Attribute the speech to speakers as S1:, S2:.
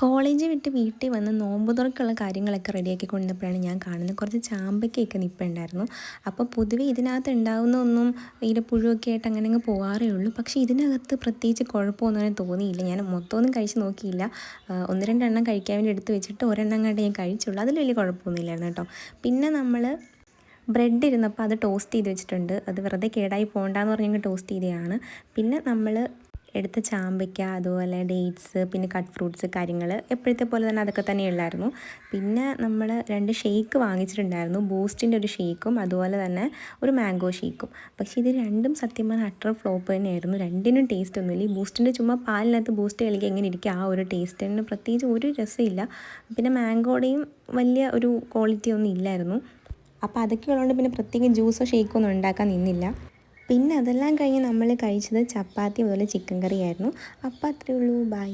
S1: College വിട്ട് വീട്ടിൽ വന്ന് നോമ്പ് തുറക്കുള്ള കാര്യങ്ങളൊക്കെ റെഡിയാക്കി കൊണ്ടുവന്നപ്പോഴാണ് ഞാൻ കാണുന്നത് കുറച്ച് ചാമ്പയ്ക്കൊക്കെ നിൽപ്പുണ്ടായിരുന്നു. അപ്പോൾ പൊതുവെ ഇതിനകത്ത് ഉണ്ടാകുന്ന ഒന്നും ഈരപ്പുഴുവൊക്കെ ആയിട്ട് അങ്ങനെ അങ്ങ് പോകാറേ ഉള്ളൂ. പക്ഷേ ഇതിനകത്ത് പ്രത്യേകിച്ച് കുഴപ്പമൊന്നും അങ്ങനെ തോന്നിയില്ല. ഞാൻ മൊത്തമൊന്നും കഴിച്ച് നോക്കിയില്ല. ഒന്ന് രണ്ടെണ്ണം കഴിക്കാൻ വേണ്ടി എടുത്ത് വെച്ചിട്ട് ഒരെണ്ണം കണ്ട് ഞാൻ കഴിച്ചുള്ളൂ. അതിൽ വലിയ കുഴപ്പമൊന്നുമില്ലായിരുന്നു കേട്ടോ. പിന്നെ നമ്മൾ ബ്രെഡ് ഇരുന്നപ്പോൾ അത് ടോസ്റ്റ് ചെയ്ത് വെച്ചിട്ടുണ്ട്. അത് വെറുതെ കേടായി പോകണ്ടെന്ന് പറഞ്ഞ് ടോസ്റ്റ് ചെയ്തതാണ്. പിന്നെ നമ്മൾ എടുത്ത ചാമ്പയ്ക്ക, അതുപോലെ ഡേറ്റ്സ്, പിന്നെ കട്ട് ഫ്രൂട്ട്സ് കാര്യങ്ങൾ എപ്പോഴത്തെ പോലെ തന്നെ അതൊക്കെ തന്നെ ഉള്ളായിരുന്നു. പിന്നെ നമ്മൾ 2 ഷേക്ക് വാങ്ങിച്ചിട്ടുണ്ടായിരുന്നു. ബൂസ്റ്റിൻ്റെ ഒരു ഷേക്കും അതുപോലെ തന്നെ ഒരു മാംഗോ ഷേക്കും. പക്ഷേ ഇത് രണ്ടും സത്യം പറഞ്ഞാൽ അട്ടർ ഫ്ലോപ്പ് തന്നെയായിരുന്നു. രണ്ടിനും ടേസ്റ്റ് ഒന്നുമില്ല. ഈ ബൂസ്റ്റിൻ്റെ ചുമ്മാ പാലിനകത്ത് ബൂസ്റ്റ് കളിക്കുക എങ്ങനെ ഇരിക്കുക ആ ഒരു ടേസ്റ്റിന് പ്രത്യേകിച്ച് ഒരു രസമില്ല. പിന്നെ മാംഗോയുടെയും വലിയ ഒരു ക്വാളിറ്റി ഒന്നും ഇല്ലായിരുന്നു. അപ്പോൾ അതൊക്കെ ഉള്ളതുകൊണ്ട് പിന്നെ പ്രത്യേകം ജ്യൂസോ ഷേക്കോ ഒന്നും ഉണ്ടാക്കാൻ നിന്നില്ല. പിന്നെ അതെല്ലാം കഴിഞ്ഞ് നമ്മൾ കഴിച്ചത് ചപ്പാത്തി അതുപോലെ ചിക്കൻ കറിയായിരുന്നു. അപ്പോൾ അത്രയേ ഉള്ളൂ. ബൈ.